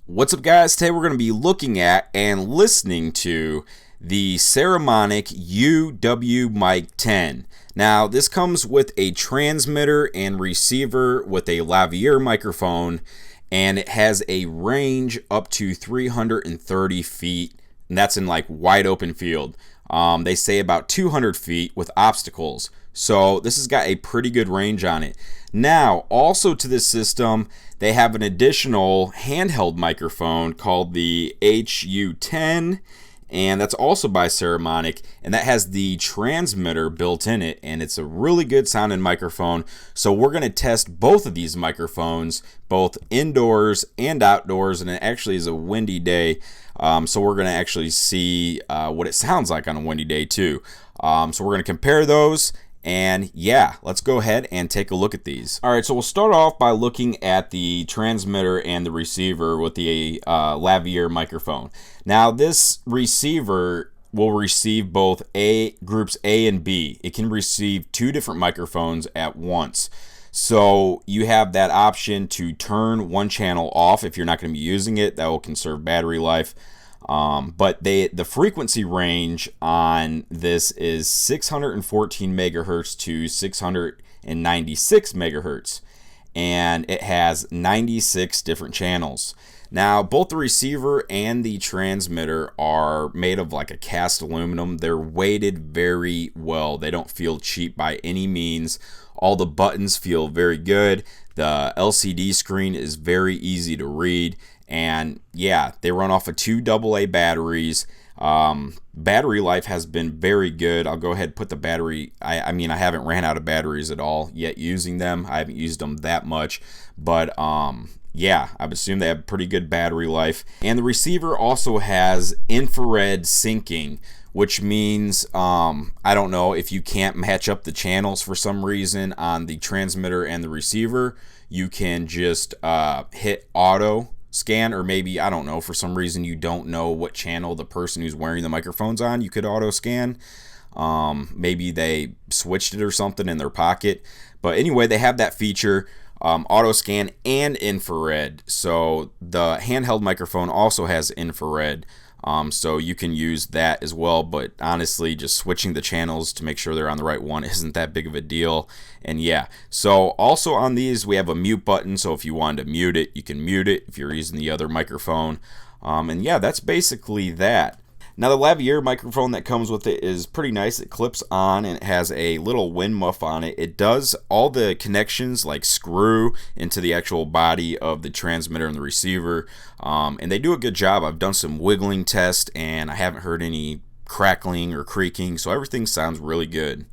What's up, guys? Today we're going to be looking at and listening to the Saramonic UwMic 10. Now, this comes with a transmitter and receiver with a lavalier microphone, and it has a range up to 330 feet, and that's in like wide open field. They say about 200 feet with obstacles. So this has got a pretty good range on it. Now, also to this system, they have an additional handheld microphone called the HU10, and that's also by Saramonic, and that has the transmitter built in it, and it's a really good sounding microphone. So we're going to test both of these microphones, both indoors and outdoors, and it actually is a windy day, so we're going to actually see what it sounds like on a windy day too. So we're going to compare those. And yeah, let's go ahead and take a look at these. All right, so we'll start off by looking at the transmitter and the receiver with the lavalier microphone. Now, this receiver will receive both groups A and B. It can receive two different microphones at once. So you have that option to turn one channel off if you're not going to be using it. That will conserve battery life. But the frequency range on this is 614 megahertz to 696 megahertz, and it has 96 different channels. Now, both the receiver and the transmitter are made of like a cast aluminum. They're weighted very well. They don't feel cheap by any means. All the buttons feel very good. The LCD screen is very easy to read. And yeah, they run off of two AA batteries. Battery life has been very good. I'll go ahead and put the battery, I mean, I haven't ran out of batteries at all yet using them. I haven't used them that much, but yeah, I would assume they have pretty good battery life. And the receiver also has infrared syncing, which means, I don't know, if you can't match up the channels for some reason on the transmitter and the receiver, you can just hit auto scan, or maybe, I don't know, for some reason you don't know what channel the person who's wearing the microphone's on, you could auto scan. Maybe they switched it or something in their pocket. But anyway, they have that feature, auto scan and infrared. So the handheld microphone also has infrared. So you can use that as well, but honestly, just switching the channels to make sure they're on the right one isn't that big of a deal. And yeah, so also on these, we have a mute button, so if you wanted to mute it, you can mute it if you're using the other microphone. And yeah, that's basically that. Now, the lavalier microphone that comes with it is pretty nice. It clips on and it has a little wind muff on it. It does all the connections like screw into the actual body of the transmitter and the receiver. And they do a good job. I've done some wiggling tests and I haven't heard any crackling or creaking, so everything sounds really good.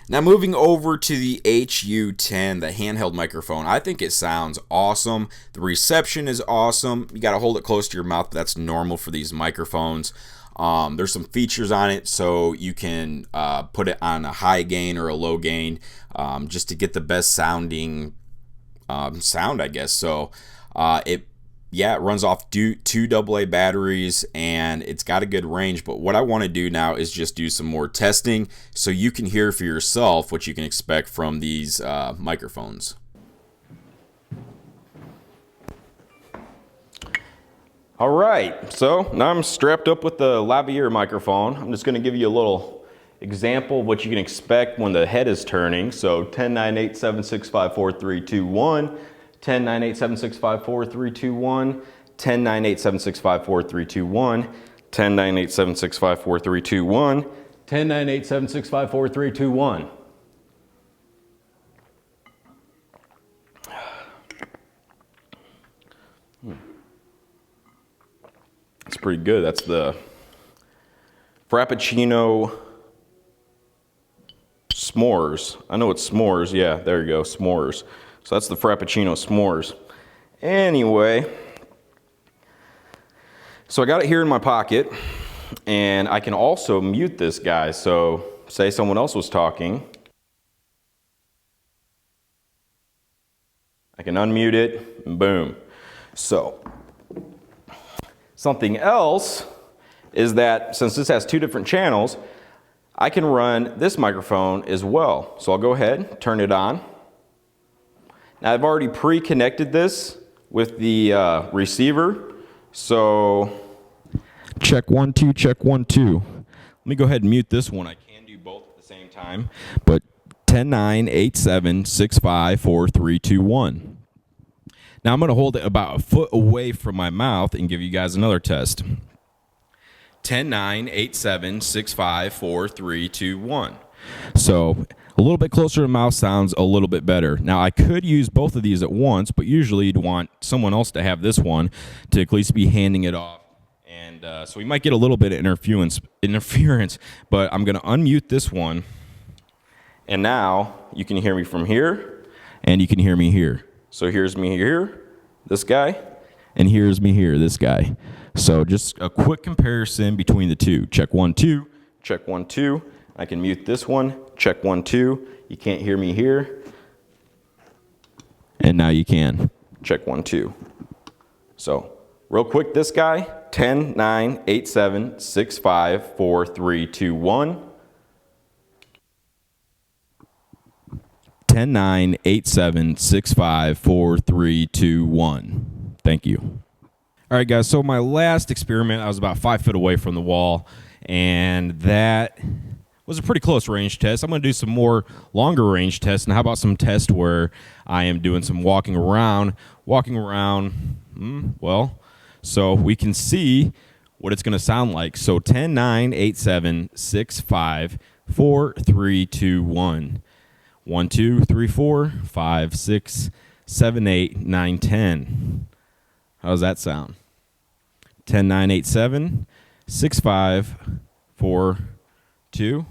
Now, moving over to the HU10, the handheld microphone, I think it sounds awesome. The reception is awesome. You got to hold it close to your mouth, but that's normal for these microphones. There's some features on it, so you can put it on a high gain or a low gain, just to get the best sounding sound, I guess. So it runs off two AA batteries, and it's got a good range. But what I want to do now is just do some more testing so you can hear for yourself what you can expect from these microphones. All right, so now I'm strapped up with the lavalier microphone. I'm just going to give you a little example of what you can expect when the head is turning. So 10, 9, 8, 7, 6, 5, 4, 3, 2, 1. 10, 9, 8, 7, 6, 5, 4, 3, 2, 1. 10, 9, 8, 7, 6, 5, 4, 3, 2, 1. 10, 9, 8, 7, 6, 5, 4, 3, 2, 1. 10, 9, 8, 7, 6, 5, 4, 3, 2, 1. That's pretty good. That's the Frappuccino S'mores. I know it's s'mores. Yeah, there you go, s'mores. So that's the Frappuccino S'mores. Anyway, so I got it here in my pocket, and I can also mute this guy. So say someone else was talking, I can unmute it, and boom. So something else is that since this has two different channels, I can run this microphone as well. So I'll go ahead, turn it on. Now I've already pre-connected this with the receiver. So check 1 2, check 1 2. Let me go ahead and mute this one. I can do both at the same time, but 10 9 8 7 6 5 4 3 2 1. Now I'm going to hold it about a foot away from my mouth and give you guys another test. 10 9 8 7 6 5 4 3 2 1. So a little bit closer to the mouth sounds a little bit better. Now I could use both of these at once, but usually you'd want someone else to have this one to at least be handing it off. And so we might get a little bit of interference, but I'm going to unmute this one. And now you can hear me from here, and you can hear me here. So here's me here, this guy, and here's me here, this guy. So just a quick comparison between the two. Check 1 2, check 1 2. I can mute this one, check 1 2. You can't hear me here. And now you can. Check 1 2. So real quick, this guy, 10 9 8 7 6 5 4 3 2 1. 10 9 8 7 6 5 4 3 2 1. Thank you. All right, guys, so my last experiment, I was about 5 foot away from the wall, and that was a pretty close range test. I'm going to do some more longer range tests, and how about some tests where I am doing some walking around, well, so we can see what it's going to sound like. So 10 9 8 7 6 5 4 3 2 1. 1 2 3 4 5 6 7 8 9 10. How does that sound? 10 9 8 7 6 5 4 2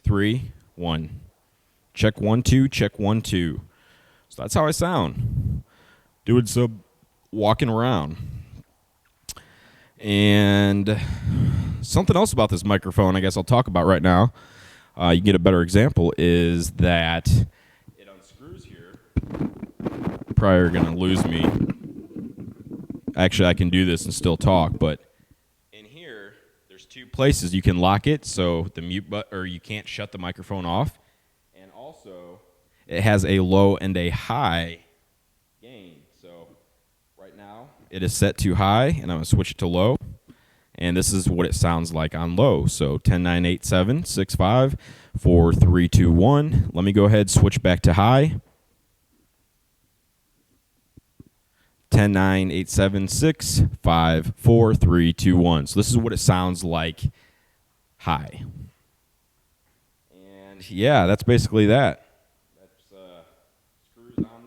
3 1. Check 1 2, check 1 2. So that's how I sound. Doing some walking around. And something else about this microphone I guess I'll talk about right now. You can get a better example is that it unscrews here. Probably are going to lose me. Actually, I can do this and still talk, but in here, there's two places you can lock it, so the mute button, or you can't shut the microphone off. And also, it has a low and a high gain. So right now, it is set to high, and I'm going to switch it to low. And this is what it sounds like on low. So 10 9 8 7 6 5 4 3 2 1. Let me go ahead, switch back to high. 10 9 8 7 6 5 4 3 2 1. So this is what it sounds like high. And yeah, that's basically that. That's screws on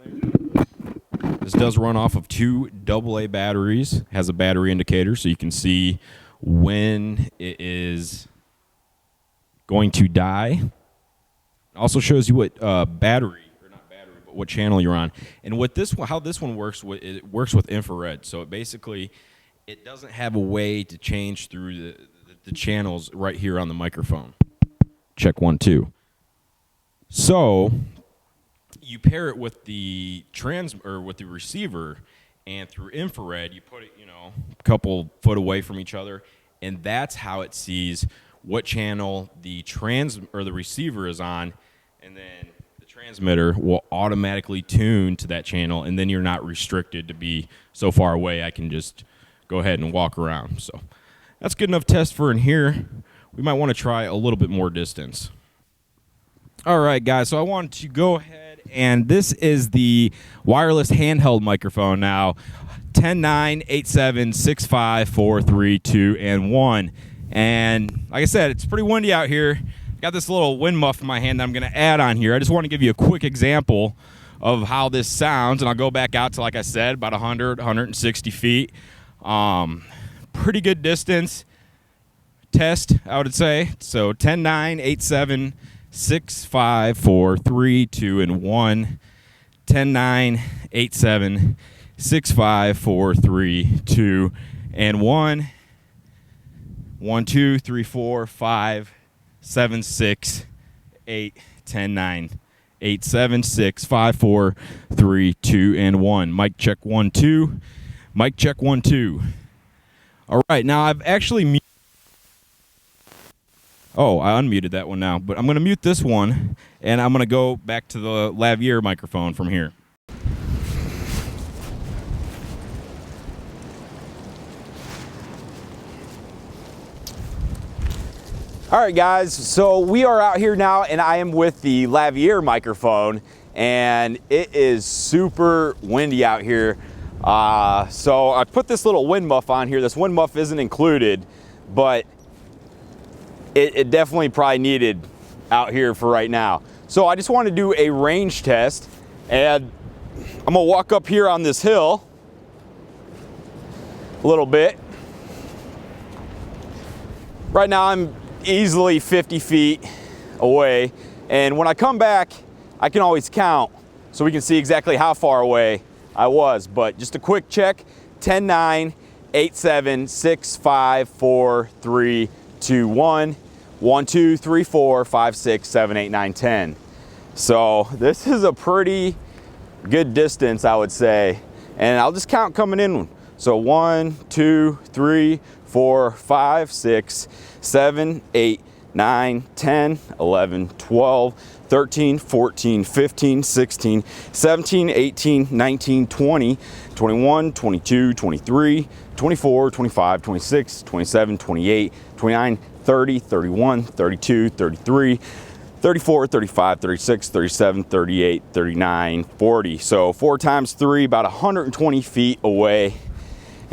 there. This does run off of 2 AA batteries. Has a battery indicator so you can see when it is going to die. It also shows you what what channel you're on. And what this how this one works, it works with infrared. So it doesn't have a way to change through the channels right here on the microphone. Check 1 2. So you pair it with the with the receiver, and through infrared you put it, a couple foot away from each other, and that's how it sees what channel the receiver is on, and then the transmitter will automatically tune to that channel, and then you're not restricted to be so far away. I can just go ahead and walk around. So that's good enough test for in here. We might want to try a little bit more distance. All right, guys, so I want to go ahead, and this is the wireless handheld microphone now. 10 9 8 7 6 5 4 3 2 and 1. And like I said, it's pretty windy out here. Got this little wind muff in my hand that I'm going to add on here. I just want to give you a quick example of how this sounds, and I'll go back out to, like I said, about 160 feet. Pretty good distance test, I would say. So 10 9 8 7 6 5 4 3 2 and 1. 10 9 8 7 6 5 4 3 2 and 1. 1 2 3 4 5 7 6 8 10 9 8 7 6 5 4 3 2 and 1. Mic check 1 2. Mic check 1 2. All right, now I've actually I unmuted that one now, but I'm going to mute this one, and I'm going to go back to the Lavalier microphone from here. All right, guys, so we are out here now, and I am with the Lavalier microphone, and it is super windy out here. So I put this little wind muff on here. This wind muff isn't included, but it definitely probably needed out here for right now. So I just want to do a range test, and I'm gonna walk up here on this hill a little bit. Right now I'm easily 50 feet away, and when I come back I can always count so we can see exactly how far away I was. But just a quick check: 10, 9, 8, 7, 6, 5, 4, 3, 2, 1, 1, 2, 3, 4, 5, 6, 7, 8, 9, 10. So this is a pretty good distance, I would say, and I'll just count coming in. So 1, 2, 3, 4, 5, 6, 7, 8, 9, 10, 11, 12, 13, 14, 15, 16, 17, 18, 19, 20, 21, 22, 23, 24, 25, 26, 27, 28, 29, 30, 31, 32, 33, 34, 35, 36, 37, 38, 39, 40. So 4 times 3, about 120 feet away.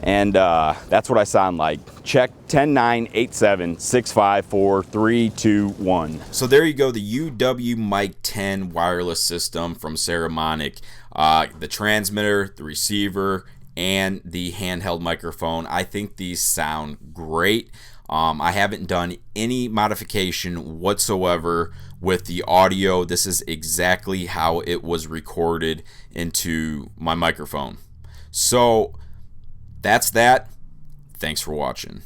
And that's what I sound like. Check: 10, 9, 8, 7, 6, 5, 4, 3, 2, 1. So there you go, the UwMic 10 wireless system from Saramonic. The transmitter, the receiver, and the handheld microphone. I think these sound great. I haven't done any modification whatsoever with the audio. This is exactly how it was recorded into my microphone. So that's that. Thanks for watching.